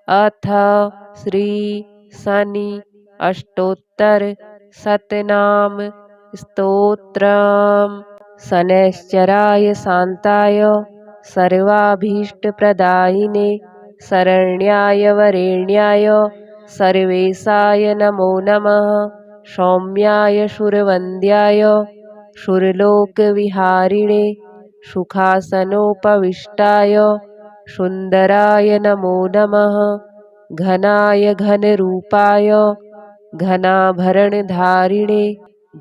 अथ श्री शनि अष्टोत्तर शतनाम स्तोत्रम्। शनैश्चराय शान्ताय सर्वाभीष्टप्रदायिने शरण्याय वरेण्याय सर्वेशाय नमो नमः। सौम्याय शूरवन्द्याय शूरलोकविहारिणे सुखासनोपविष्टाय सुन्दराय नमो नमः। घनाय घनरूपाय घनाभरणधारिणे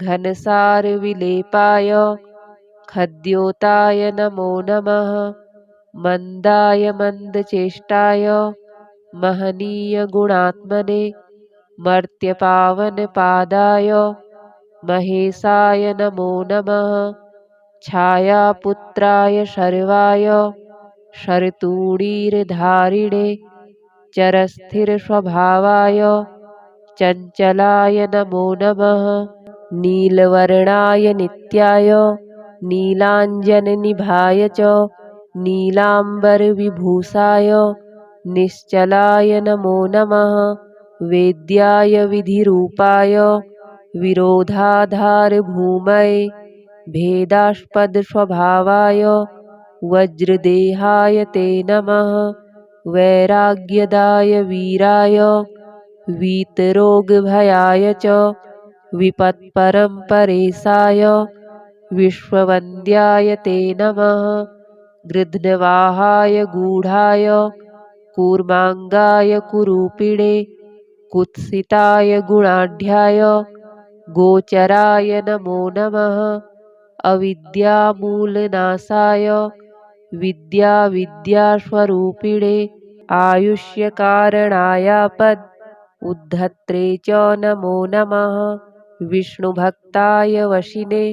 घनसारविलेपाय खद्योताय नमो नमः। मन्दाय मन्दचेष्टाय महनीयगुणात्मने मर्त्यपावनपादाय महेशाय नमो नमः। छायापुत्राय शर्वाय शरतूणीरधारिणे चरस्थिरस्वभावाय चञ्चलाय नमो नमः। नीलवर्णाय नित्याय नीलाञ्जननिभाय च नीलाम्बरविभूषाय निश्चलाय नमो नमः। वेद्याय विधिरूपाय विरोधाधारभूमये भेदास्पदस्वभावाय वज्रदेहाय ते नमः। वैराग्यदाय वीराय वीतरोगभयाय च विपत्परम्परेशाय विश्ववन्द्याय ते नमः। गृध्रवाहाय गूढाय कूर्माङ्गाय कुरूपिणे कुत्सिताय गुणाढ्याय गोचराय नमो नमः। अविद्यामूलनाशाय विद्यास्वरूपिणे आयुष्यकारणायापद उद्धत्रे च नमो नमः। विष्णुभक्ताय वशिने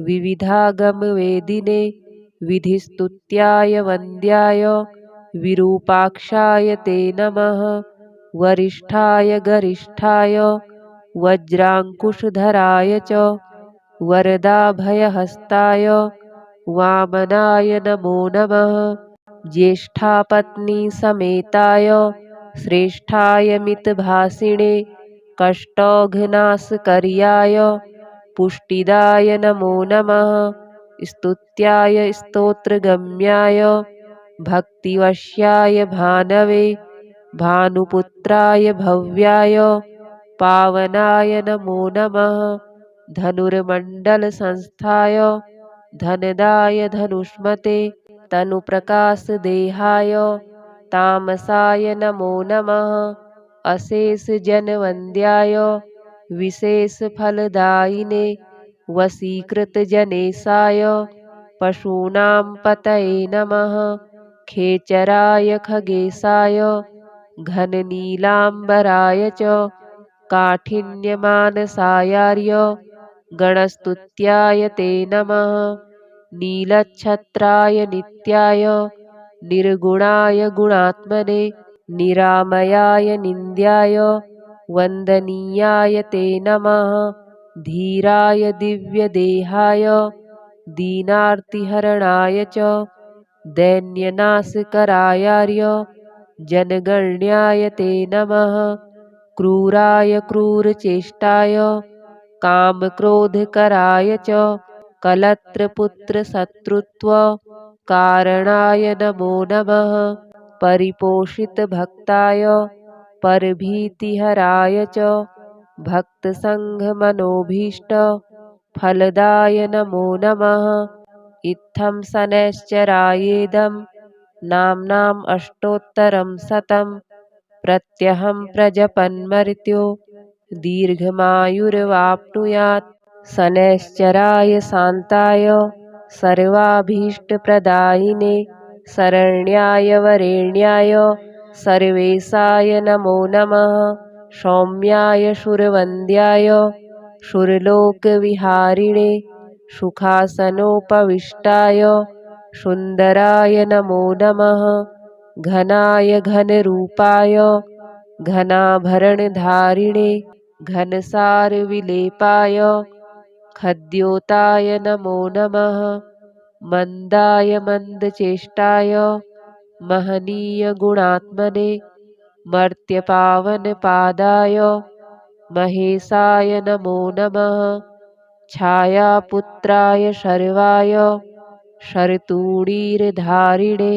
विविधागमवेदिने विधिस्तुत्याय वन्द्याय विरूपाक्षाय ते नमः। वरिष्ठाय गरिष्ठाय वज्राङ्कुशधराय च वरदाभयहस्ताय वामनाय नमो नमः। ज्येष्ठापत्नीसमेताय श्रेष्ठाय मितभाषिणे कष्टौघनाशकर्याय पुष्टिदाय नमो नमः। स्तुत्याय स्तोत्रगम्याय भक्तिवश्याय भानवे भानुपुत्राय भव्याय पावनाय नमो नमः। धनुर्मण्डलसंस्थाय धनदाय धनुष्मते तनुप्रकाशदेहाय तामसाय नमो नमः। अशेषजनवन्द्याय विशेषफलदायिने वशीकृतजनेशाय पशूनां पतये नमः। खेचराय खगेशाय घननीलाम्बराय च काठिन्यमानसायार्य गणस्तुत्याय ते नमः। नीलच्छत्राय नित्याय निर्गुणाय गुणात्मने निरामयाय निन्द्याय वन्दनीयाय ते नमः। धीराय दिव्यदेहाय दीनार्तिहरणाय च दैन्यनाशकरायार्य जनगण्याय ते नमः। क्रूराय क्रूरचेष्टाय कामक्रोधकराय च कलत्रपुत्रशत्रुत्वकारणाय नमो नमः। परिपोषितभक्ताय परभीतिहराय च भक्तसङ्घमनोभीष्टफलदाय नमो नमः। इत्थं शनैश्चरायेदं नाम्नाम् अष्टोत्तरं शतं प्रत्यहं प्रजपन्मर्त्यो दीर्घमायुर्वाप्नुयात्। शनैश्चराय शान्ताय सर्वाभीष्टप्रदायिने शरण्याय वरेण्याय सर्वेशाय नमो नमः। सौम्याय शूरवन्द्याय शूरलोकविहारिणे सुखासनोपविष्टाय सुन्दराय नमो नमः। घनाय घनरूपाय घनाभरणधारिणे घनसारविलेपाय खद्योताय नमो नमः। मन्दाय मन्दचेष्टाय महनीयगुणात्मने मर्त्यपावनपादाय महेशाय नमो नमः। छायापुत्राय शर्वाय शरतूणीरधारिणे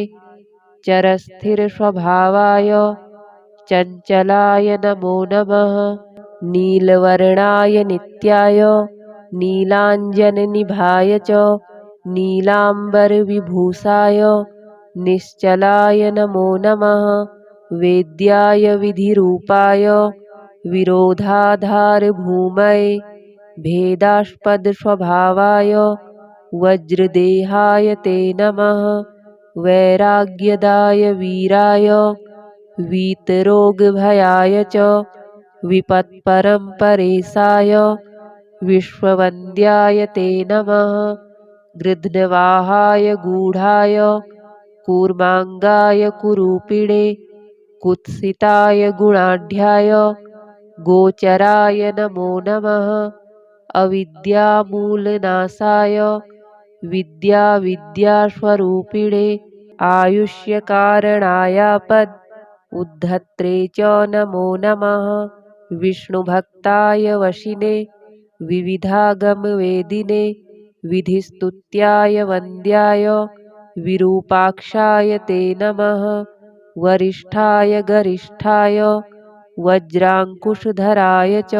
चरस्थिरस्वभावाय चञ्चलाय नमो नमः। नीलवर्णाय नित्याय नीलाञ्जननिभाय च नीलाम्बरविभूषाय निश्चलाय नमो नमः। वेद्याय विधिरूपाय विरोधाधारभूमये भेदास्पदस्वभावाय वज्रदेहाय ते नमः। वैराग्यदाय वीराय वीतरोगभयाय च विपत्परम्परेशाय विश्ववन्द्याय ते नमः। गृध्रवाहाय गूढाय कूर्माङ्गाय कुरूपिणे कुत्सिताय गुणाढ्याय गोचराय नमो नमः। अविद्यामूलनाशाय विद्यास्वरूपिणे आयुष्यकारणायापद उद्धत्रे च नमो नमः। विष्णुभक्ताय वशिने विविधागमवेदिने विधिस्तुत्याय वन्द्याय विरूपाक्षाय ते नमः। वरिष्ठाय गरिष्ठाय वज्राङ्कुशधराय च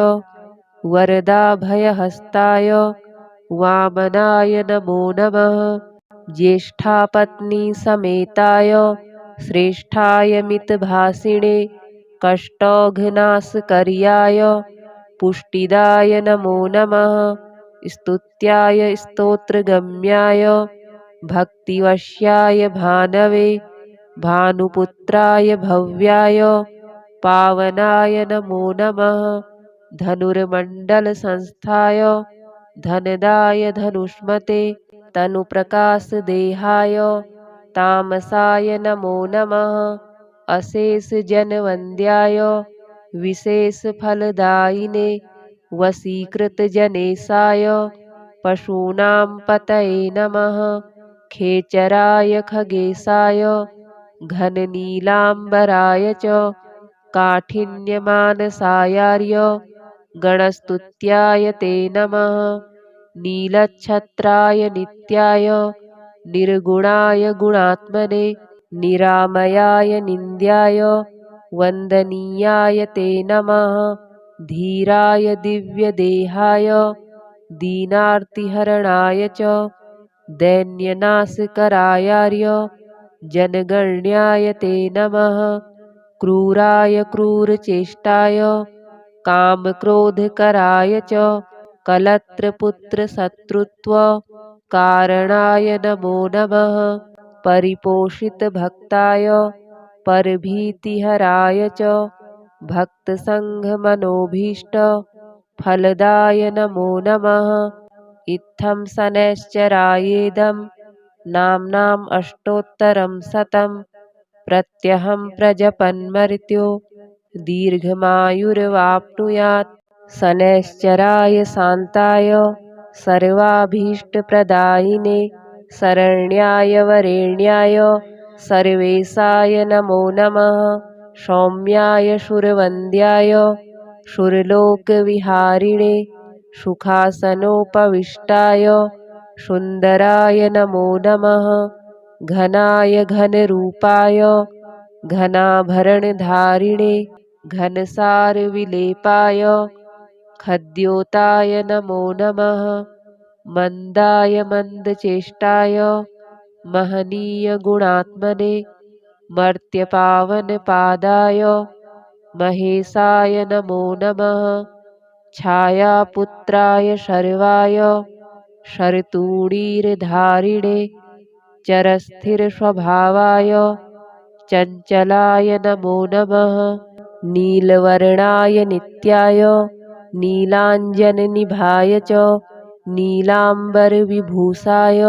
वरदाभयहस्ताय वामनाय नमो नमः। ज्येष्ठापत्नीसमेताय श्रेष्ठाय मितभाषिणे कष्टौघनाशकर्याय पुष्टिदाय नमो नमः। स्तुत्याय स्तोत्रगम्याय भक्तिवश्याय भानवे भानुपुत्राय भव्याय पावनाय नमो नमः। धनुर्मण्डलसंस्थाय धनदाय धनुष्मते तनुप्रकाशदेहाय तामसाय नमो नमः। अशेषजनवन्द्याय विशेषफलदायिने वशीकृतजनेशाय पशूनां पतये नमः। खेचराय खगेशाय घननीलाम्बराय च काठिन्यमानसायार्य गणस्तुत्याय ते नमः। नीलच्छत्राय नित्याय निर्गुणाय गुणात्मने निरामयाय निन्द्याय वन्दनीयाय ते नमः। धीराय दिव्यदेहाय दीनार्तिहरणाय च दैन्यनाशकरायार्य जनगण्याय ते नमः। क्रूराय क्रूरचेष्टाय कामक्रोधकराय च कलत्रपुत्रशत्रुत्वकारणाय नमो नमः। परिपोषितभक्ताय परभीतिहराय च भक्तसङ्घमनोभीष्टफलदाय नमो नमः। इत्थं शनैश्चरायेदं नाम्नाम् अष्टोत्तरं शतं प्रत्यहं प्रजपन्मर्त्यो दीर्घमायुर्वाप्नुयात्। शनैश्चराय शान्ताय सर्वाभीष्टप्रदायिने शरण्याय वरेण्याय सर्वेशाय नमो नमः। सौम्याय सुरवन्द्याय सुरलोकविहारिणे सुखासनोपविष्टाय सुन्दराय नमो नमः। घनाय घनरूपाय घनाभरणधारिणे घनसारविलेपाय खद्योताय नमो नमः। मन्दाय मन्दचेष्टाय महनीयगुणात्मने मर्त्यपावनपादाय महेशाय नमो नमः। छायापुत्राय शर्वाय शरतूणीरधारिणे चरस्थिरस्वभावाय चञ्चलाय नमो नमः। नीलवर्णाय नित्याय नीलाञ्जननिभाय च नीलाम्बरविभूषाय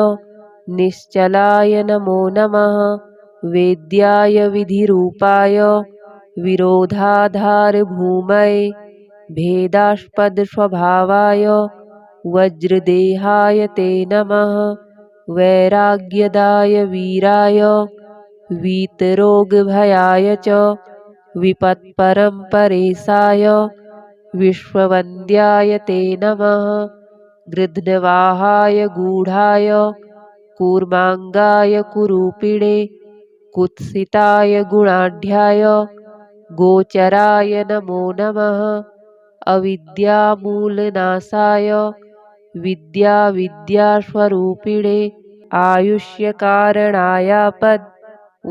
निश्चलाय नमो नमः। वेद्याय विधिरूपाय विरोधाधारभूमये भेदास्पदस्वभावाय वज्रदेहाय ते नमः। वैराग्यदाय वीराय वीतरोगभयाय च विपत्परं परेशाय विश्ववन्द्याय ते नमः। गृध्रवाहाय गूढाय कूर्माङ्गाय कुरूपिणे कुत्सिताय गुणाढ्याय गोचराय नमो नमः। अविद्यामूलनाशाय विद्याविद्यास्वरूपिणे आयुष्यकारणायापद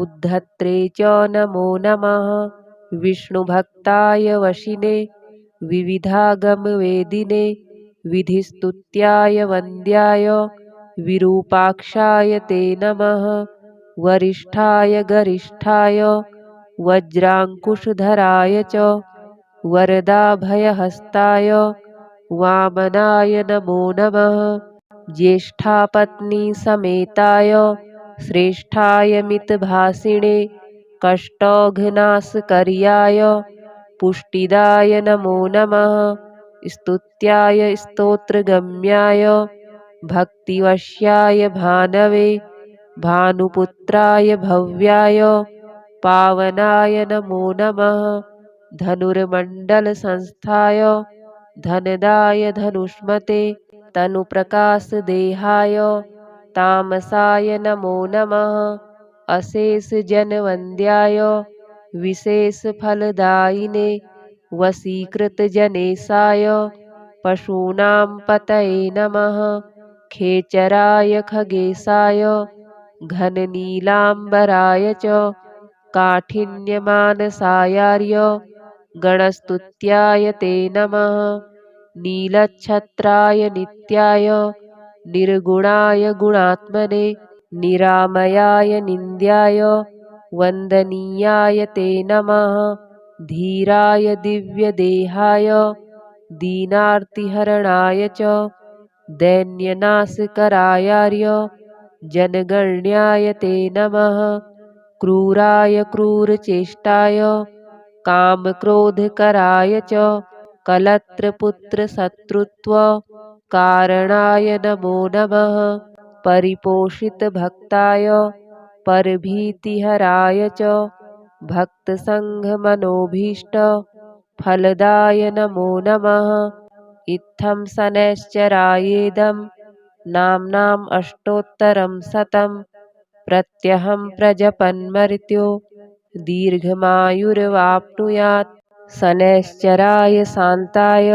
उद्धत्रे च नमो नमः। विष्णुभक्ताय वशिने विविधागमवेदिने विधिस्तुत्याय वन्द्याय विरूपाक्षाय ते नमः। वरिष्ठाय गरिष्ठाय वज्राङ्कुशधराय च वरदाभयहस्ताय वामनाय नमो नमः। ज्येष्ठापत्नीसमेताय श्रेष्ठाय मितभाषिणे कष्टौघनाशकर्याय पुष्टिदाय नमो नमः। स्तुत्याय स्तोत्रगम्याय भक्तिवश्याय भानवे भानुपुत्राय भव्याय पावनाय नमो नमः। धनुर्मण्डलसंस्थाय धनदाय धनुष्मते तनुप्रकाशदेहाय तामसाय नमो नमः। अशेषजनवन्द्याय विशेषफलदायिने वशीकृतजनेशाय पशूनां पतये नमः। खेचराय खगेशाय घननीलाम्बराय च काठिन्यमानसायार्य गणस्तुत्याय ते नमः। नीलच्छत्राय नित्याय निर्गुणाय गुणात्मने निरामयाय निन्द्याय वन्दनीयाय ते नमः। धीराय दिव्यदेहाय दीनार्तिहरणाय च दैन्यनाशकरायार्य जनगण्याय ते नमः। क्रूराय क्रूरचेष्टाय कामक्रोधकराय च कलत्रपुत्रशत्रुत्वकारणाय नमो नमः। परिपोषितभक्ताय परभीतिहराय च भक्तसङ्घमनोभीष्टफलदाय नमो नमः। इत्थं शनैश्चरायेदं नाम्नाम् अष्टोत्तरं शतं प्रत्यहं प्रजपन्मर्त्यो दीर्घमायुर्वाप्नुयात्। शनैश्चराय शान्ताय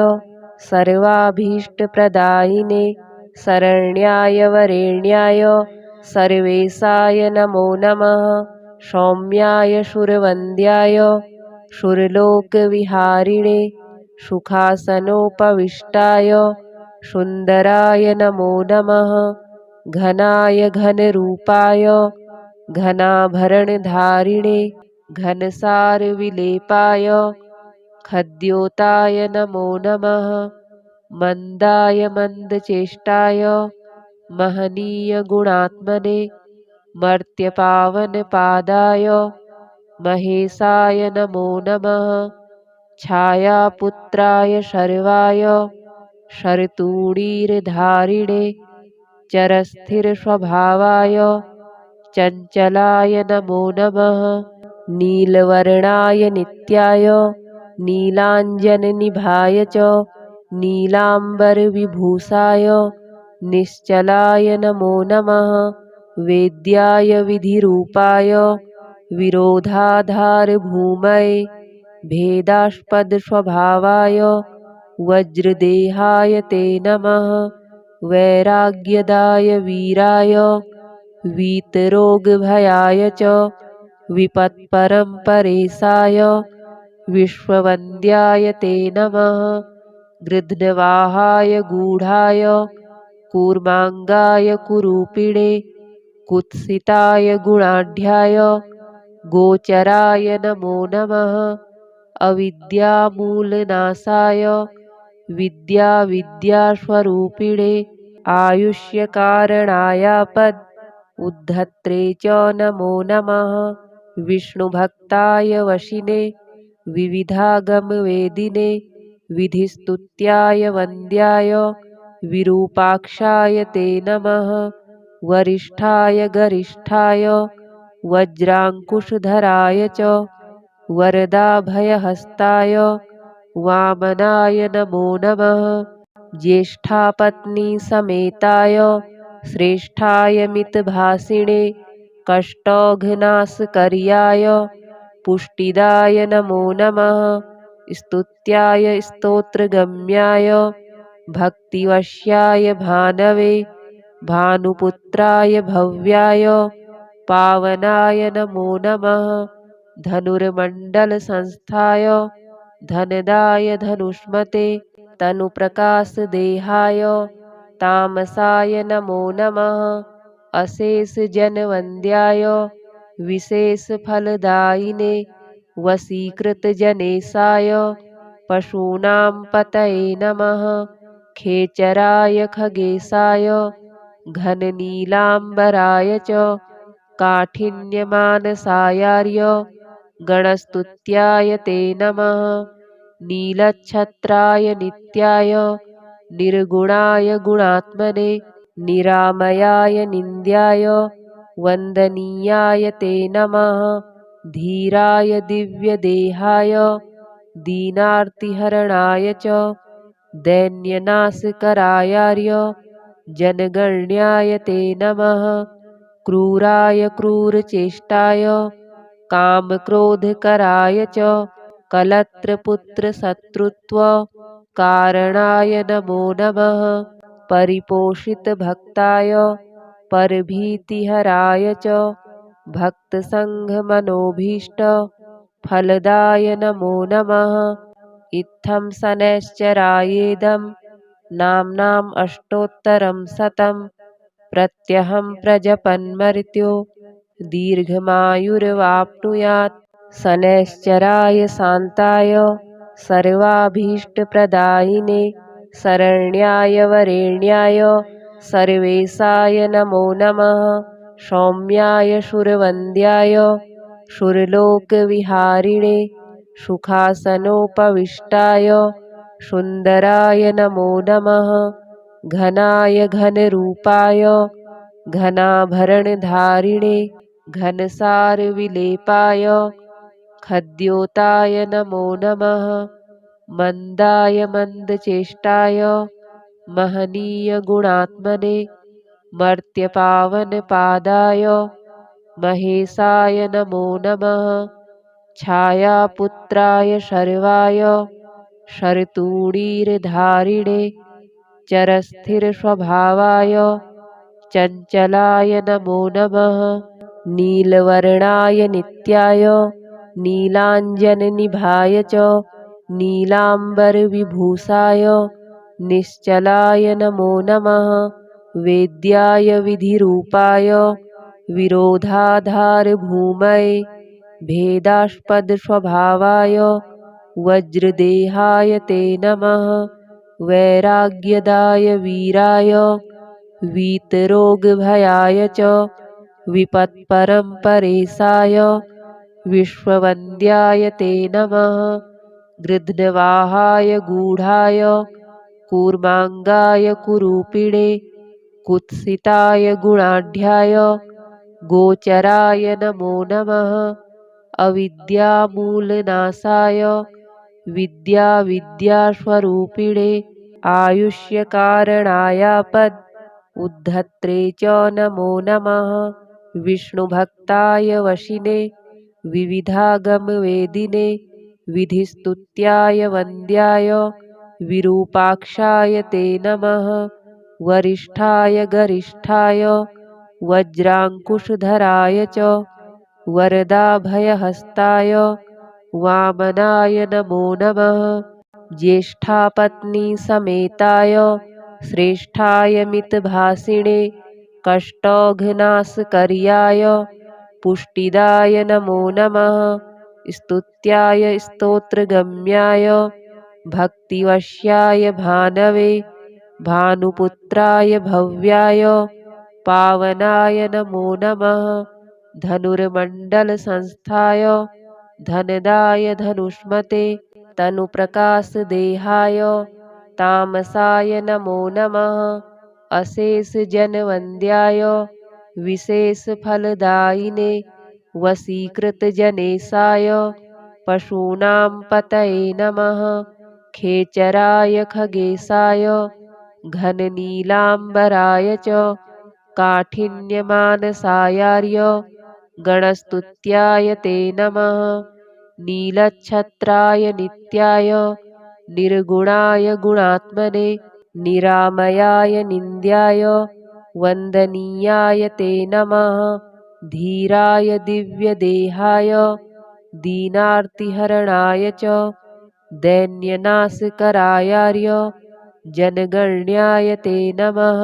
सर्वाभीष्टप्रदायिने शरण्याय वरेण्याय सर्वेशाय नमो नमः। सौम्याय सुरवन्द्याय सुरलोकविहारिणे सुखासनोपविष्टाय सुन्दराय नमो नमः। घनाय घनरूपाय घनाभरणधारिणे घनसारविलेपाय खद्योताय नमो नमः। मन्दाय मन्दचेष्टाय महनीयगुणात्मने मर्त्यपावनपादाय महेशाय नमो नमः। छायापुत्राय शर्वाय शरतूणीरधारिणे चरस्थिरस्वभावाय चञ्चलाय नमो नमः। नीलवर्णाय नित्याय नीलाञ्जननिभाय च नीलाम्बरविभूषाय निश्चलाय नमो नमः। वेद्याय विधिरूपाय विरोधाधारभूमये भेदास्पदस्वभावाय वज्रदेहाय ते नमः। वैराग्यदाय वीराय वीतरोगभयाय च विपत्परं परेशाय विश्ववन्द्याय ते नमः। गृध्रवाहाय गूढाय कूर्माङ्गाय कुरूपिणे कुत्सिताय गुणाढ्याय गोचराय नमो नमः। अविद्यामूलनाशाय विद्याविद्यास्वरूपिणे आयुष्यकारणायापद उद्धत्रे च नमो नमः। विष्णुभक्ताय वशिने विविधागमवेदिने विधिस्तुत्याय वन्द्याय विरूपाक्षाय ते नमः। वरिष्ठाय गरिष्ठाय वज्राङ्कुशधराय च वरदाभयहस्ताय वामनाय नमो नमः। ज्येष्ठापत्नी समेताय श्रेष्ठाय मितभासिणे कष्टौघनाशकर्याय पुष्टिदाय नमो नमः। स्तुत्याय स्तोत्रगम्याय भक्तिवश्याय भानवे भानुपुत्राय भव्याय पावनाय नमो नमः। धनुर्मण्डलसंस्थाय धनदाय धनुष्मते तनुप्रकाशदेहाय तामसाय नमो नमः। अशेषजनवन्द्याय विशेषफलदायिने वशीकृतजनेशाय पशूनां पतये नमः। खेचराय खगेशाय घननीलाम्बराय च काठिन्यमानसायार्य गणस्तुत्याय ते नमः। नीलच्छत्राय नित्याय निर्गुणाय गुणात्मने निरामयाय निन्द्याय वन्दनीयाय ते नमः। धीराय दिव्यदेहाय दीनार्तिहरणाय च दैन्यनाशकरायार्य जनगण्याय ते नमः। क्रूराय क्रूरचेष्टाय कामक्रोधकराय च कलत्रपुत्रशत्रुत्वकारणाय नमो नमः। परिपोषितभक्ताय परभीतिहराय च भक्तसङ्घमनोभीष्टफलदाय नमो नमः। इत्थं शनैश्चरायेदं नाम्नाम् अष्टोत्तरं शतं प्रत्यहं प्रजपन्मर्त्यो दीर्घमायुर्वाप्नुयात्। शनैश्चराय शान्ताय सर्वाभीष्टप्रदायिने शरण्याय वरेण्याय सर्वेशाय नमो नमः। सौम्याय सुरवन्द्याय सुरलोकविहारिणे सुखासनोपविष्टाय सुन्दराय नमो नमः। घनाय घनरूपाय घनाभरणधारिणे घनसारविलेपाय खद्योताय नमो नमः। मन्दाय मन्दचेष्टाय महनीयगुणात्मने मर्त्यपावनपादाय महेशाय नमो नमः। छायापुत्राय शर्वाय शरतूणीरधारिणे चरस्थिरस्वभावाय चञ्चलाय नमो नमः। नीलवर्णाय नित्याय नीलाञ्जननिभाय च नीलाम्बरविभूषाय निश्चलाय नमो नमः। वेद्याय विधिरूपाय विरोधाधारभूमये भेदास्पदस्वभावाय वज्रदेहाय ते नमः। वैराग्यदाय वीराय वीतरोगभयाय च विपत्परम्परेशाय विश्ववन्द्याय ते नमः। गृध्रवाहाय गूढाय कूर्माङ्गाय कुरूपिणे कुत्सिताय गुणाढ्याय गोचराय नमो नमः। अविद्यामूलनाशाय विद्याविद्यास्वरूपिणे आयुष्यकारणायापद उद्धत्रे च नमो नमः। विष्णुभक्ताय वशिने विविधागमवेदिने विधिस्तुत्याय वन्द्याय विरूपाक्षाय ते नमः। वरिष्ठाय गरिष्ठाय वज्राङ्कुशधराय च वरदाभयहस्ताय वामनाय नमो नमः। ज्येष्ठापत्नी समेताय श्रेष्ठाय मितभासिणे कष्टौघनाशकर्याय पुष्टिदाय नमो नमः। स्तुत्याय स्तोत्रगम्याय भक्तिवश्याय भानवे भानुपुत्राय भव्याय पावनाय नमो नमः। धनुर्मण्डलसंस्थाय धनदाय धनुष्मते तनुप्रकाशदेहाय तामसाय नमो नमः। अशेषजनवन्द्याय विशेषफलदायिने वशीकृतजनेशाय पशूनां पतये नमः। खेचराय खगेशाय घननीलाम्बराय च काठिन्यमानसायार्य गणस्तुत्याय ते नमः। नीलच्छत्राय नित्याय निर्गुणाय गुणात्मने निरामयाय निन्द्याय वन्दनीयाय ते नमः। धीराय दिव्यदेहाय दीनार्तिहरणाय च दैन्यनाशकरायार्य जनगण्याय ते नमः।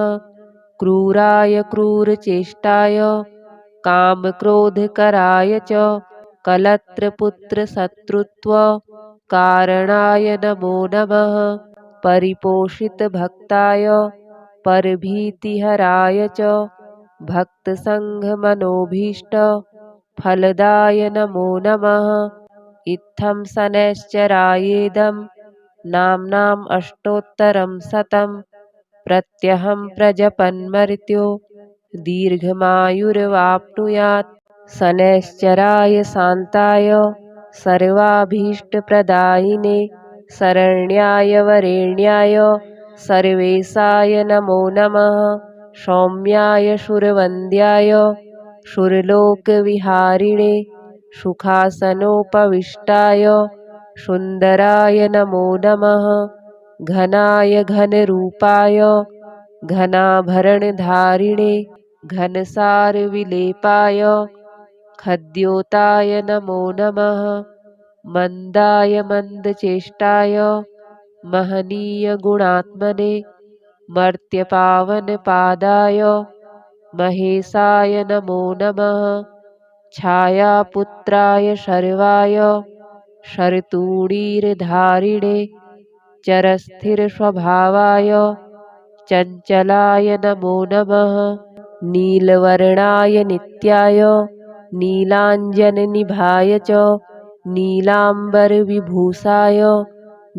क्रूराय क्रूरचेष्टाय कामक्रोधकराय च कलत्रपुत्रशत्रुत्वकारणाय नमो नमः। परिपोषितभक्ताय परभीतिहराय च भक्तसङ्घमनोभीष्टफलदाय नमो नमः। इत्थं शनैश्चरायेदं नाम्नाम् अष्टोत्तरं शतं प्रत्यहं प्रजपन्मर्त्यो दीर्घमायुर्वाप्नुयात्। शनैश्चराय शान्ताय सर्वाभीष्टप्रदायिने शरण्याय वरेण्याय सर्वेशाय नमो नमः। सौम्याय सुरवन्द्याय सुरलोकविहारिणे सुखासनोपविष्टाय सुन्दराय नमो नमः। घनाय घनरूपाय घनाभरणधारिणे घनसारविलेपाय खद्योताय नमो नमः। मन्दाय मन्दचेष्टाय महनीयगुणात्मने मर्त्यपावनपादाय महेशाय नमो नमः। छायापुत्राय शर्वाय शरतूणीरधारिणे चरस्थिरस्वभावाय चञ्चलाय नमो नमः। नीलवर्णाय नित्याय नीलाञ्जननिभाय च नीलाम्बरविभूषाय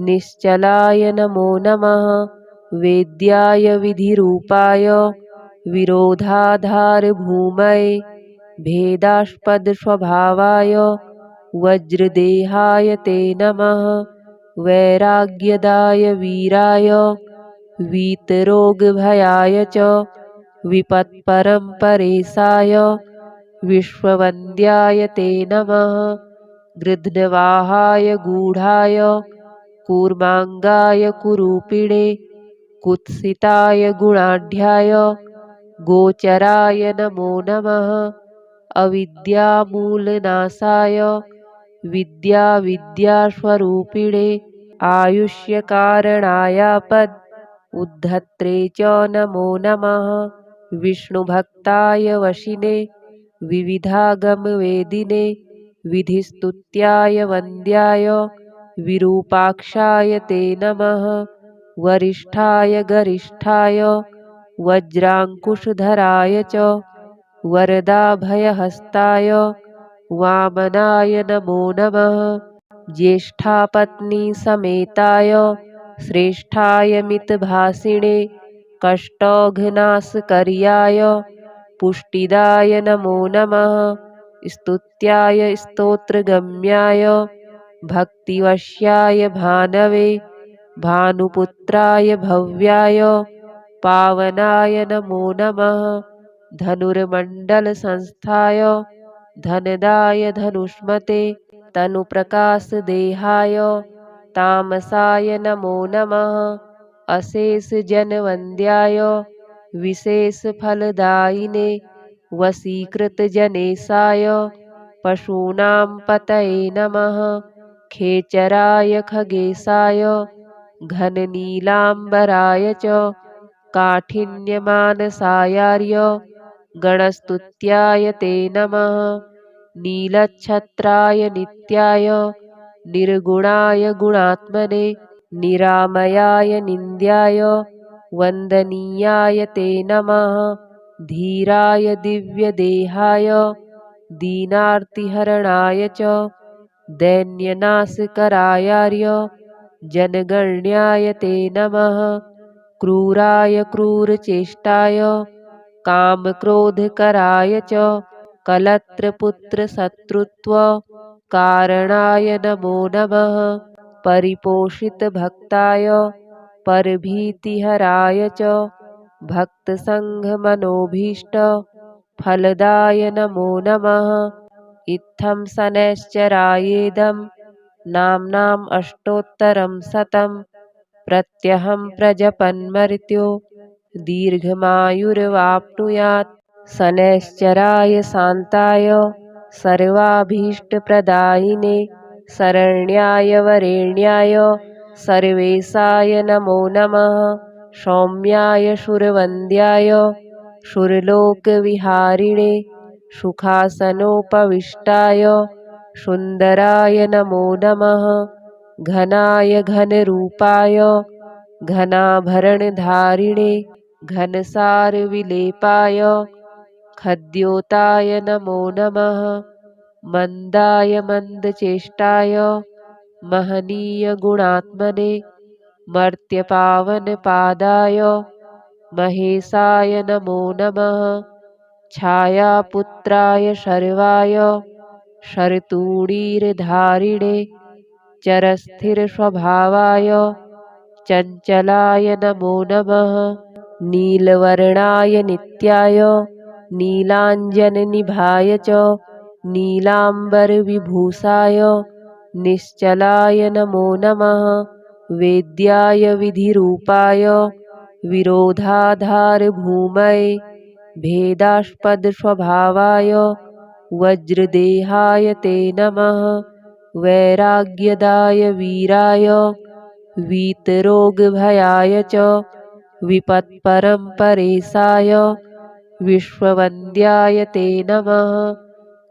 निश्चलाय नमो नमः। वेद्याय विधिरूपाय विरोधाधारभूमये भेदास्पदस्वभावाय वज्रदेहाय ते नमः। वैराग्यदाय वीराय वीतरोगभयाय च विपत्परम्परेशाय विश्ववन्द्याय ते नमः। गृध्रवाहाय गूढाय कूर्माङ्गाय कुरूपिणे कुत्सिताय गुणाढ्याय गोचराय नमो नमः। अविद्यामूलनाशाय विद्याविद्यास्वरूपिणे आयुष्यकारणायापद उद्धत्रे च नमो नमः। विष्णुभक्ताय वशिने विविधागमवेदिने विधिस्तुत्याय वन्द्याय विरूपाक्षाय ते नमः। वरिष्ठाय गरिष्ठाय वज्राङ्कुशधराय च वरदाभयहस्ताय वामनाय नमो नमः। ज्येष्ठापत्नीसमेताय श्रेष्ठाय मितभाषिणे कष्टौघनाशकर्याय पुष्टिदाय नमो नमः। स्तुत्याय स्तोत्रगम्याय भक्तिवश्याय भानवे भानुपुत्राय भव्याय पावनाय नमो नमः। धनुर्मण्डलसंस्थाय धनदाय धनुष्मते तनुप्रकाशदेहाय तामसाय नमो नमः। अशेषजनवन्द्याय विशेषफलदायिने वशीकृतजनेशाय पशूनां पतये नमः। खेचराय खगेशाय घननीलाम्बराय च काठिन्यमानसायार्य गणस्तुत्याय ते नमः। नीलच्छत्राय नित्याय निर्गुणाय गुणात्मने निरामयाय निन्द्याय वन्दनीयाय ते नमः। धीराय दिव्यदेहाय दीनार्तिहरणाय च दैन्यनाशकरायार्य जनगण्याय ते नमः। क्रूराय क्रूरचेष्टाय कामक्रोधकराय च कलत्रपुत्रशत्रुत्वकारणाय कारणाय नमो नमः। परिपोषितभक्ताय परभीतिहराय च भक्तसङ्घमनोभीष्ट फलदाय नमो नमः। इत्थं शनैश्चरायेदं नाम्नाम् अष्टोत्तरं शतं। प्रत्यहं प्रजपन्मर्त्यो दीर्घमायुर्वाप्नुयात्। शनैश्चराय शान्ताय सर्वाभीष्टप्रदायिने शरण्याय वरेण्याय सर्वेशाय नमो नमः। सौम्याय शूरवन्द्याय शूरलोकविहारिणे सुखासनोपविष्टाय सुन्दराय नमो नमः। घनाय घनरूपाय घनाभरणधारिणे घनसारविलेपाय खद्योताय नमो नमः। मन्दाय मन्दचेष्टाय महनीयगुणात्मने मर्त्यपावनपादाय महेशाय नमो नमः। छायापुत्राय शर्वाय शरतूणीरधारिणे चरस्थिरस्वभावाय चञ्चलाय नमो नमः। नीलवर्णाय नित्याय नीलाञ्जननिभाय च नीलाम्बरविभूषाय निश्चलाय नमो नमः। वेद्याय विधिरूपाय विरोधाधारभूमये भेदास्पदस्वभावाय वज्रदेहाय ते नमः। वैराग्यदाय वीराय वीतरोगभयाय च विपत्परम्परेशाय विश्ववन्द्याय ते नमः।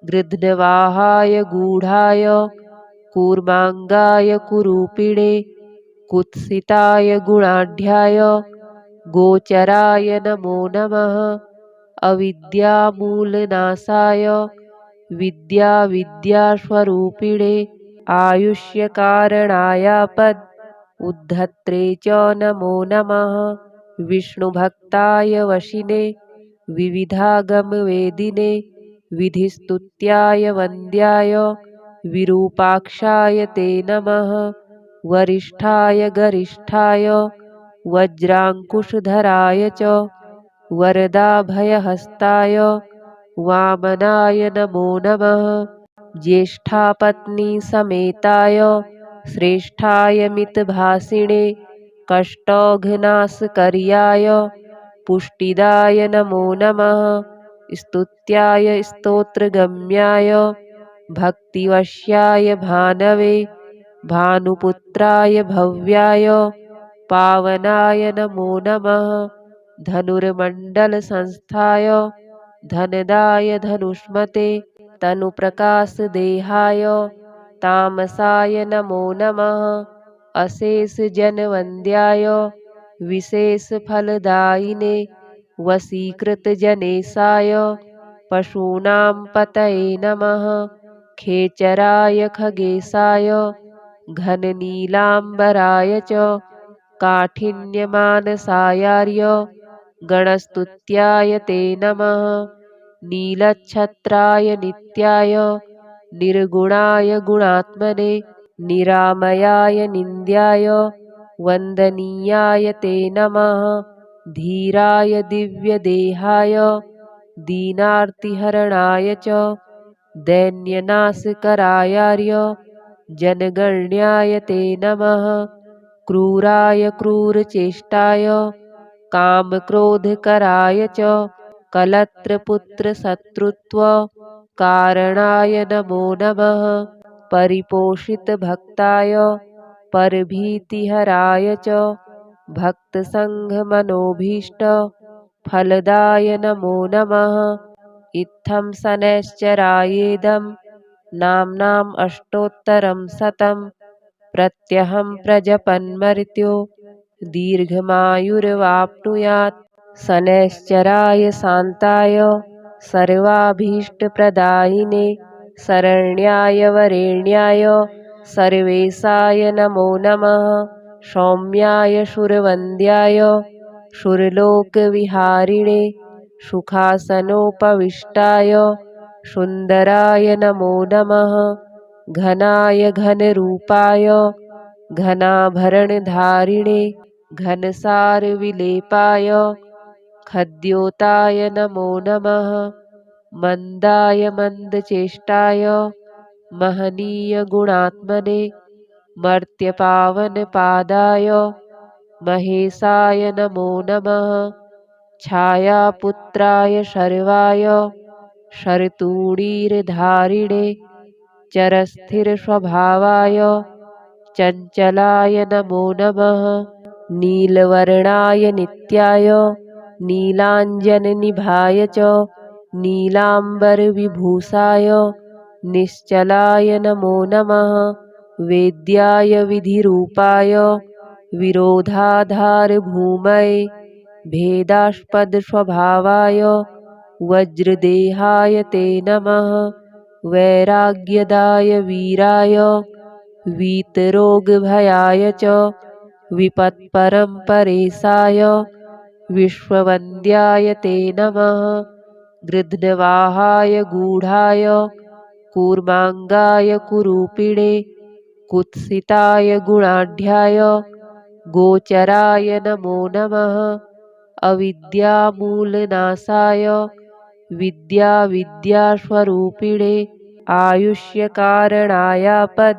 गृध्रवाहाय गूढाय कूर्माङ्गाय कुरूपिणे कुत्सिताय गुणाढ्याय गोचराय नमो नमः। अविद्यामूलनाशाय विद्यास्वरूपिणे आयुष्यकारणायापद उद्धत्रे च नमो नमः। विष्णुभक्ताय वशिने विविधागमवेदिने विधिस्तुत्याय वन्द्याय विरूपाक्षाय ते नमः। वरिष्ठाय गरिष्ठाय वज्राङ्कुशधराय च वरदाभयहस्ताय वामनाय नमो नमः। ज्येष्ठापत्नीसमेताय श्रेष्ठाय मितभाषिणे कष्टौघनाशकर्याय पुष्टिदाय नमो नमः। स्तुत्याय स्तोत्रगम्याय भक्तिवश्याय भानवे भानुपुत्राय भव्याय पावनाय नमो नमः। धनुर्मण्डलसंस्थाय धनदाय धनुष्मते तनुप्रकाशदेहाय तामसाय नमो नमः। अशेषजनवन्द्याय विशेषफलदायिने वशीकृतजनेशाय पशूनां पतये नमः। खेचराय खगेशाय घननीलाम्बराय च काठिन्यमानसायार्य गणस्तुत्याय ते नमः। नीलच्छत्राय नित्याय निर्गुणाय गुणात्मने निरामयाय निन्द्याय वन्दनीयाय ते नमः। धीराय दिव्यदेहाय दीनार्तिहरणाय च दैन्यनाशकरायार्य जनगण्याय ते नमः। क्रूराय क्रूरचेष्टाय कामक्रोधकराय च कलत्रपुत्रशत्रुत्व कारणाय नमो नमः। परिपोषितभक्ताय परभीतिहराय च भक्तसङ्घमनोभीष्ट फलदाय नमो नमः। इत्थं शनैश्चरायेदं नाम्नाम् अष्टोत्तरं शतं। प्रत्यहं प्रजपन्मर्त्यो दीर्घमायुर्वाप्नुयात्। शनैश्चराय शान्ताय सर्वाभीष्टप्रदायिने शरण्याय वरेण्याय सर्वेशाय नमो नमः। सौम्याय शूरवन्द्याय शूरलोकविहारिणे सुखासनोपविष्टाय सुन्दराय नमो नमः। घनाय घनरूपाय घनाभरणधारिणे घनसारविलेपाय खद्योताय नमो नमः। मंदाय मंदचेष्टाय महनीयगुणात्मने मर्त्यपावनपादाय महेशाय नमो नमः। छायापुत्राय शर्वाय शरतूणीरधारिणे चरस्थिरस्वभावाय चञ्चलाय नमो नमः। नीलवर्णाय नित्याय नीलाञ्जननिभाय च नीलाम्बरविभूषाय निश्चलाय नमो नमः। वेद्याय विधिरूपाय विरोधाधारभूमये भेदास्पदस्वभावाय वज्रदेहाय ते नमः। वैराग्यदाय वीराय वीतरोगभयाय च विपत्परम्परेशाय विश्ववन्द्याय ते नमः। गृध्रवाहाय गूढाय कूर्माङ्गाय कुरूपिणे कुत्सिताय गुणाढ्याय गोचराय नमो नमः। अविद्यामूलनाशाय विद्यास्वरूपिणे आयुष्यकारणायापद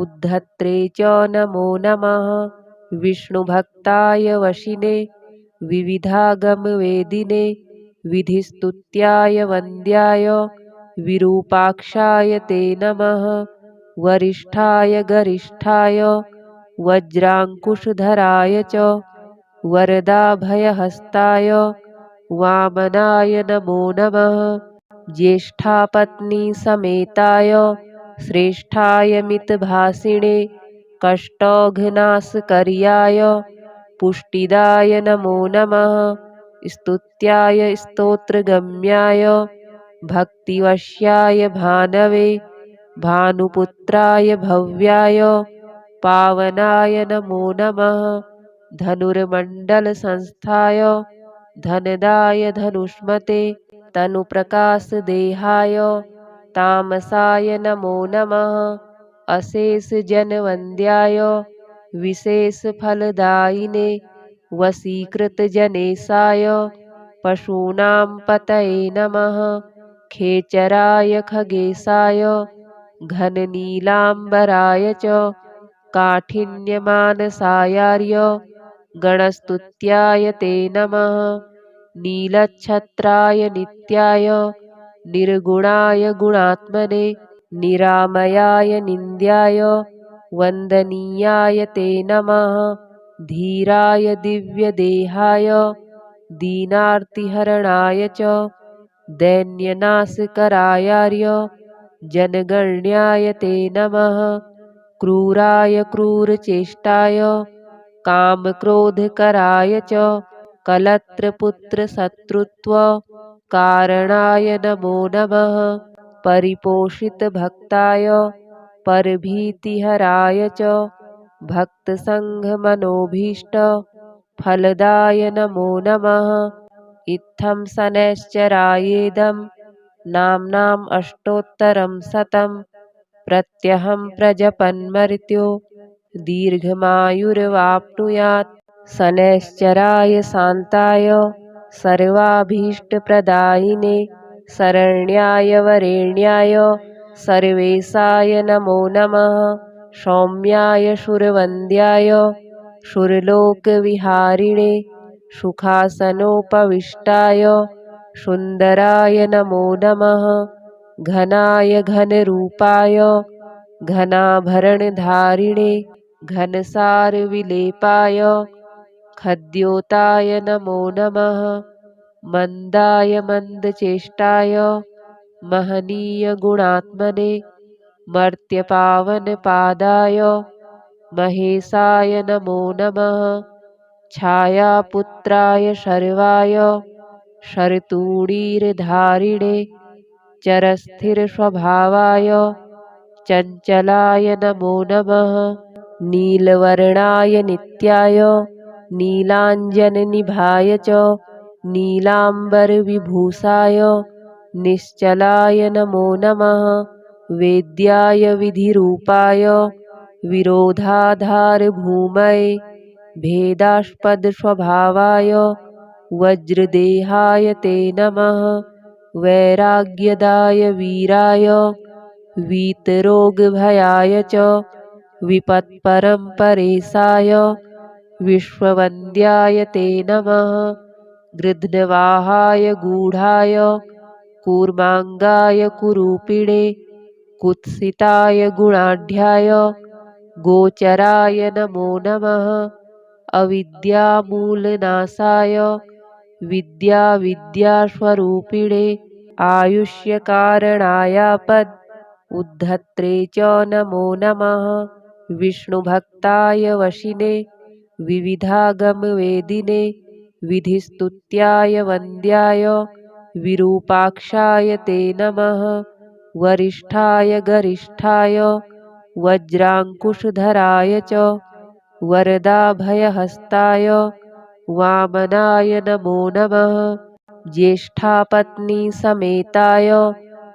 उद्धत्रे च नमो नमः। विष्णुभक्ताय वशिने विविधागमवेदिने विधिस्तुत्याय वन्द्याय विरूपाक्षाय ते नमः। वरिष्ठाय गरिष्ठाय वज्राङ्कुशधराय च वरदाभयहस्ताय वामनाय नमो नमः। ज्येष्ठापत्नीसमेताय श्रेष्ठाय मितभाषिणे कष्टौघनाशकर्याय पुष्टिदाय नमो नमः। स्तुत्याय स्तोत्रगम्याय भक्तिवश्याय भानवे भानुपुत्राय भव्याय पावनाय नमो नमः। धनुर्मण्डलसंस्थाय धनदाय धनुष्मते तनुप्रकाशदेहाय तामसाय नमो नमः। अशेषजनवन्द्याय विशेषफलदायिने वशीकृतजनेशाय पशूनां पतये नमः। खेचराय खगेशाय घननीलाम्बराय च काठिन्यमानसायार्य गणस्तुत्याय ते नमः। नीलच्छत्राय नित्याय निर्गुणाय गुणात्मने निरामयाय निन्द्याय वन्दनीयाय ते नमः। धीराय दिव्यदेहाय दीनार्तिहरणाय च दैन्यनाशकरायार्य जनगण्याय ते नमः। क्रूराय क्रूरचेष्टाय कामक्रोधकराय च कलत्रपुत्रशत्रुत्वकारणाय नमो नमः। परिपोषितभक्ताय परभीतिहराय च भक्तसङ्घमनोभीष्टफलदाय नमो नमः। इत्थं शनैश्चरायेदं नाम्नाम् अष्टोत्तरं शतं प्रत्यहं प्रजपन्मर्त्यो दीर्घमायुर्वाप्नुयात्। शनैश्चराय शान्ताय सर्वाभीष्टप्रदायिने शरण्याय वरेण्याय सर्वेशाय नमो नमः। सौम्याय सुरवन्द्याय सुरलोकविहारिणे सुखासनोपविष्टाय सुन्दराय नमो नमः। घनाय घनरूपाय घनाभरणधारिणे घनसारविलेपाय खद्योताय नमो नमः। मंदाय मंदचेष्टाय महनीयगुणात्मने मर्त्यपावनपादाय महेशाय नमो नमः। छायापुत्राय शर्वाय शरतूणीरधारिणे चरस्थिरस्वभावाय चञ्चलाय नमो नमः। नीलवर्णाय नित्याय नीलाञ्जननिभाय च नीलाम्बरविभूषाय निश्चलाय नमो नमः। वेद्याय विधिरूपाय विरोधाधारभूमये भेदास्पदस्वभावाय वज्रदेहाय ते नमः। वैराग्यदाय वीराय वीतरोगभयाय च विपत्परम्परेशाय विश्ववन्द्याय ते नमः। गृध्रवाहाय गूढाय कूर्माङ्गाय कुरूपिणे कुत्सिताय गुणाढ्याय गोचराय नमो नमः। अविद्यामूलनाशाय विद्यास्वरूपिणे आयुष्यकारणायापद उद्धत्रे च नमो नमः। विष्णुभक्ताय वशिने विविधागमवेदिने विधिस्तुत्याय वन्द्याय विरूपाक्षाय ते नमः। वरिष्ठाय गरिष्ठाय वज्राङ्कुशधराय च वरदाभयहस्ताय वामनाय नमो नमः। ज्येष्ठापत्नीसमेताय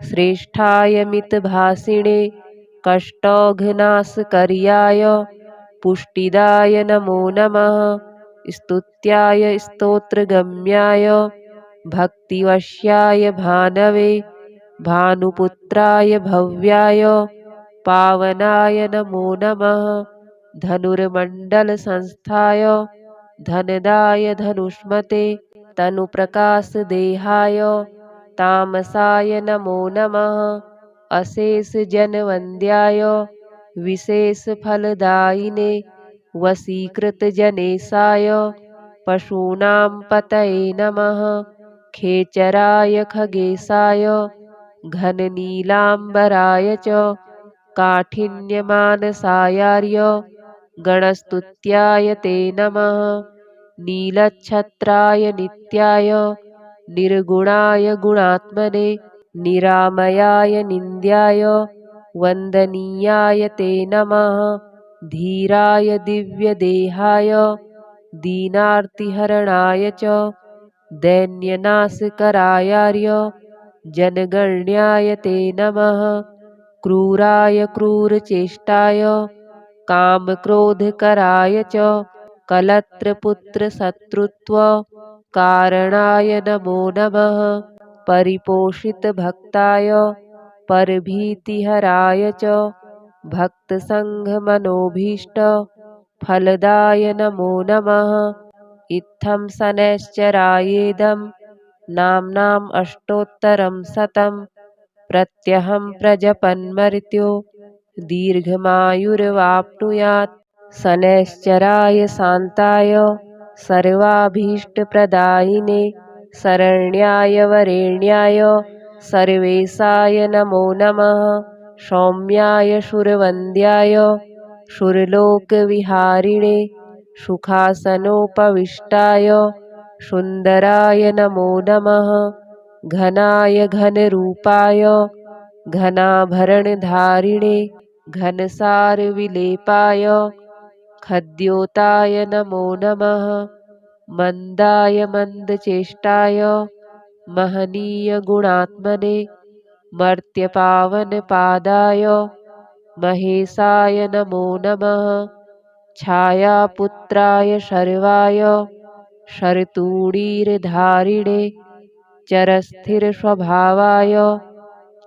श्रेष्ठाय मितभाषिणे कष्टौघनाशकर्याय पुष्टिदाय नमो नमः। स्तुत्याय स्तोत्रगम्याय भक्तिवश्याय भानवे भानुपुत्राय भव्याय पावनाय नमो नमः। धनुर्मण्डलसंस्थाय धनदाय धनुष्मते तनुप्रकाशदेहाय तामसाय नमो नमः। अशेषजनवन्द्याय विशेषफलदायिने वशीकृतजनेशाय पशूनां पतये नमः। खेचराय खगेशाय घननीलाम्बराय च काठिन्यमानसायार्य गणस्तुत्याय ते नमः। नीलच्छत्राय नित्याय निर्गुणाय गुणात्मने निरामयाय निन्द्याय वन्दनीयाय ते नमः। धीराय दिव्यदेहाय दीनार्तिहरणाय च दैन्यनाशकरायार्य जनगण्याय ते नमः। क्रूराय क्रूरचेष्टाय कामक्रोधकराय च कलत्रपुत्रशत्रुत्वकारणाय नमो नमः। परिपोषितभक्ताय परभीतिहराय च भक्तसङ्घमनोभीष्टफलदाय नमो नमः। इत्थं शनैश्चरायेदं नाम्नाम् अष्टोत्तरं शतं प्रत्यहं प्रजपन्मर्त्यो दीर्घमायुर्वाप्नुयात्। शनैश्चराय शान्ताय सर्वाभीष्टप्रदायिने शरण्याय वरेण्याय सर्वेशाय नमो नमः। सौम्याय सुरवन्द्याय सुरलोकविहारिणे सुखासनोपविष्टाय सुन्दराय नमो नमः। घनाय घनरूपाय घनाभरणधारिणे घनसारविलेपाय खद्योताय नमो नमः। मन्दाय मन्दचेष्टाय महनीयगुणात्मने मर्त्यपावनपादाय महेशाय नमो नमः। छायापुत्राय शर्वाय शरतूणीरधारिणे चरस्थिरस्वभावाय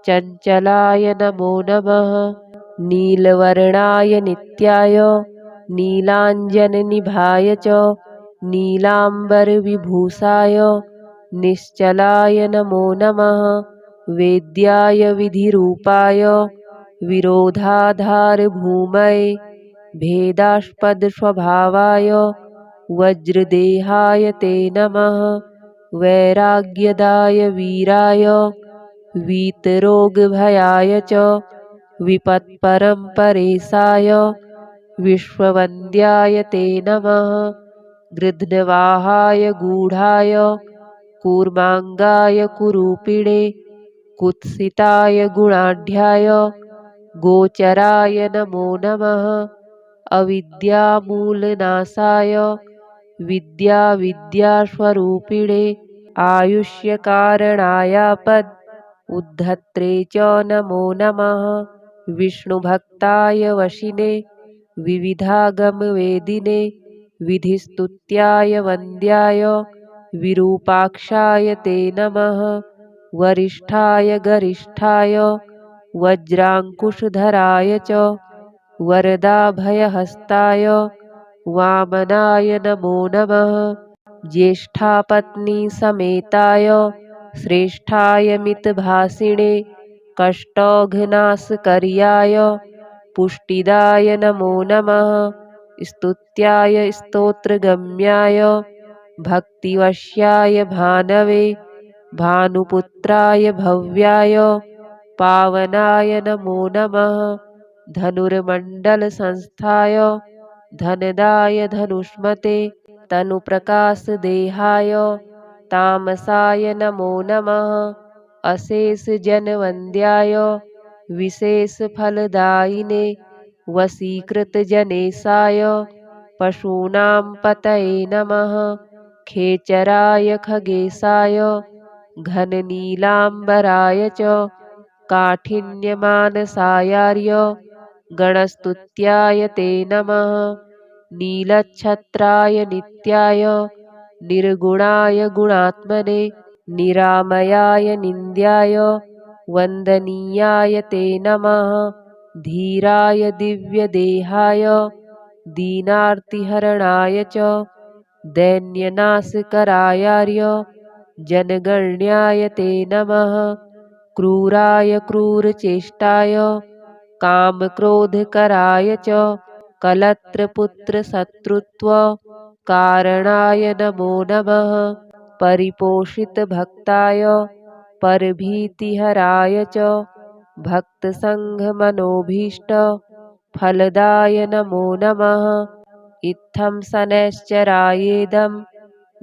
चञ्चलाय नमो नमः। नीलवर्णाय नित्याय नीलाञ्जननिभाय च नीलाम्बरविभूषाय निश्चलाय नमो नमः। वेद्याय विधिरूपाय विरोधाधारभूमये भेदास्पदस्वभावाय वज्रदेहाय ते नमः। वैराग्यदाय वीराय वीतरोगभयाय च विपत्परम्परेशाय विश्ववन्द्याय ते नमः। गृध्रवाहाय गूढाय कूर्माङ्गाय कुरूपिणे कुत्सिताय गुणाढ्याय गोचराय नमो नमः। अविद्यामूलनाशाय विद्यास्वरूपिणे आयुष्यकारणायापद उद्धत्रे च नमो नमः। विष्णुभक्ताय वशिने विविधागमवेदिने विधिस्तुत्याय वन्द्याय विरूपाक्षाय ते नमः। वरिष्ठाय गरिष्ठाय वज्राङ्कुशधराय च वरदाभयहस्ताय वामनाय नमो नमः। ज्येष्ठापत्नीसमेताय श्रेष्ठाय मितभासिणे कष्टौघ्नाशकर्याय पुष्टिदाय नमो नमः। स्तुत्याय स्तोत्रगम्याय भक्तिवश्याय भानवे भानुपुत्राय भव्याय पावनाय नमो नमः। धनुर्मण्डलसंस्थाय धनदाय धनुष्मते तनुप्रकाशदेहाय तामसाय नमो नमः। अशेषजनवन्द्याय विशेषफलदायिने वशीकृतजनेशाय पशूनां पतये नमः। खेचराय खगेशाय घननीलाम्बराय च काठिन्यमानसायार्य गणस्तुत्याय ते नमः। नीलच्छत्राय नित्याय निर्गुणाय गुणात्मने निरामयाय निन्द्याय वन्दनीयाय ते नमः। धीराय दिव्यदेहाय दीनार्तिहरणाय च दैन्यनाशकरायार्य जनगण्याय ते नमः। क्रूराय क्रूरचेष्टाय कामक्रोधकराय च कलत्रपुत्रशत्रुत्वकारणाय नमो नमः। परिपोषितभक्ताय परभीतिहराय च भक्तसङ्घमनोभीष्टफलदाय नमो नमः। इत्थं शनैश्चरायेदं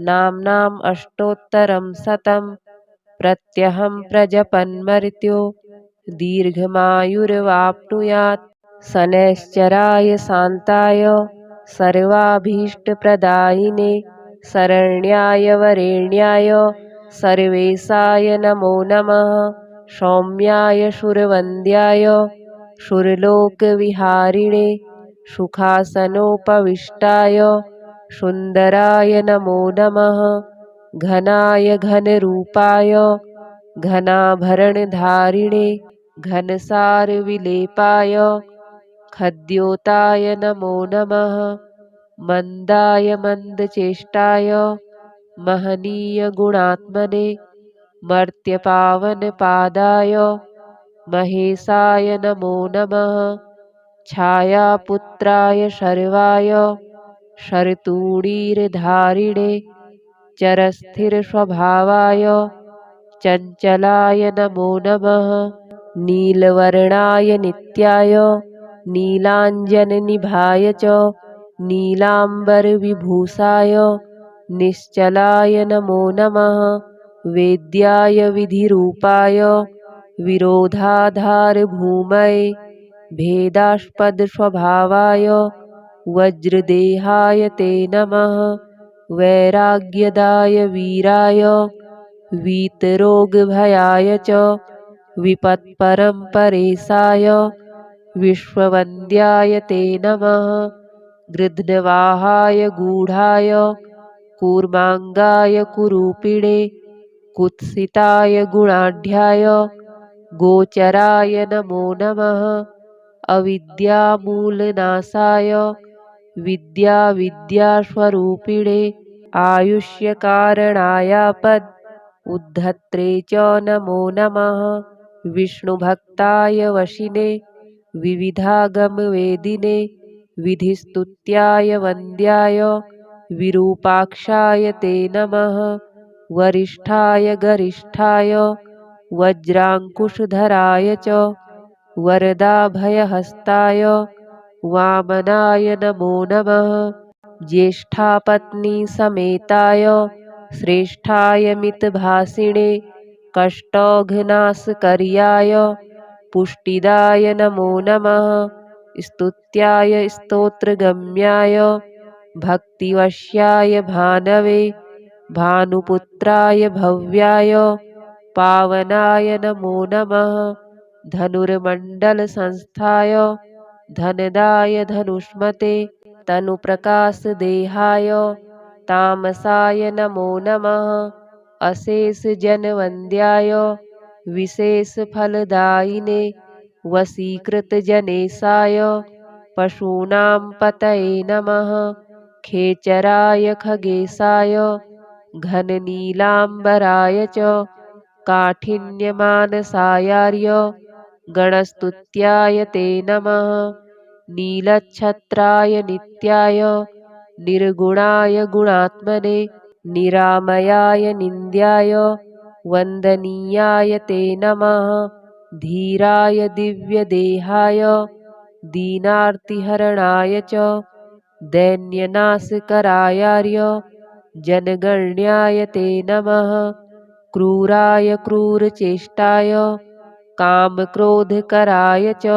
नाम्नाम् अष्टोत्तरं शतं प्रत्यहं प्रजपन्मर्त्यो दीर्घमायुर्वाप्नुयात्। शनैश्चराय शान्ताय सर्वाभीष्टप्रदायिने शरण्याय वरेण्याय सर्वेशाय नमो नमः। सौम्याय सुरवन्द्याय सुरलोकविहारिणे सुखासनोपविष्टाय सुन्दराय नमो नमः। घनाय घनरूपाय घनाभरणधारिणे घनसारविलेपाय खद्योताय नमो नमः। मन्दाय मन्दचेष्टाय महनीयगुणात्मने मर्त्यपावनपादाय महेशाय नमो नमः। छायापुत्राय शर्वाय शरतूणीरधारिणे चरस्थिरस्वभावाय चञ्चलाय नमो नमः। नीलवर्णाय नित्याय नीलाञ्जननिभाय च नीलाम्बरविभूषाय निश्चलाय नमो नमः। वेद्याय विधिरूपाय विरोधाधारभूमये भेदास्पदस्वभावाय वज्रदेहाय ते नमः। वैराग्यदाय वीराय वीतरोगभयाय च विपत्परम्परेशाय विश्ववन्द्याय ते नमः। गृध्रवाहाय गूढाय कूर्माङ्गाय कुरूपिणे कुत्सिताय गुणाढ्याय गोचराय नमो नमः। अविद्यामूलनाशाय विद्याविद्यास्वरूपिणे आयुष्यकारणायापद उद्धत्रे च नमो नमः। विष्णुभक्ताय वशिने विविधागमवेदिने विधिस्तुत्याय वन्द्याय विरूपाक्षाय ते नमः। वरिष्ठाय गरिष्ठाय वज्राङ्कुशधराय च वरदाभयहस्ताय वामनाय नमो नमः। ज्येष्ठापत्नीसमेताय श्रेष्ठाय मितभासिणे कष्टौघ्नाशकर्याय पुष्टिदाय नमो नमः। स्तुत्याय स्तोत्रगम्याय भक्तिवश्याय भानवे भानुपुत्राय भव्याय पावनाय नमो नमः। धनुर्मण्डलसंस्थाय धनदाय धनुष्मते तनुप्रकाशदेहाय तामसाय नमो नमः। अशेषजनवन्द्याय विशेषफलदायिने वशीकृतजनेशाय पशूनां पतये नमः। खेचराय खगेशाय घननीलाम्बराय च काठिन्यमानसायार्य गणस्तुत्याय ते नमः। नीलच्छत्राय नित्याय निर्गुणाय गुणात्मने निरामयाय निन्द्याय वन्दनीयाय ते नमः। धीराय दिव्यदेहाय दीनार्तिहरणाय च दैन्यनाशकरायार्य जनगण्याय ते नमः। क्रूराय क्रूरचेष्टाय कामक्रोधकराय च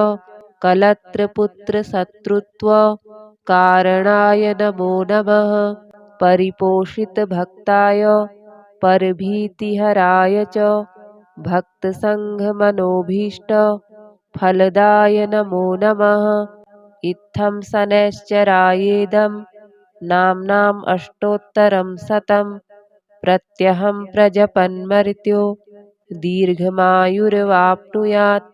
कलत्रपुत्रशत्रुत्वकारणाय नमो नमः। परिपोषितभक्ताय परभीतिहराय च भक्तसङ्घमनोभीष्टफलदाय नमो नमः। इत्थं शनैश्चरायेदं नाम्नाम् अष्टोत्तरं शतं प्रत्यहं प्रजपन्मर्त्यो दीर्घमायुर्वाप्नुयात्।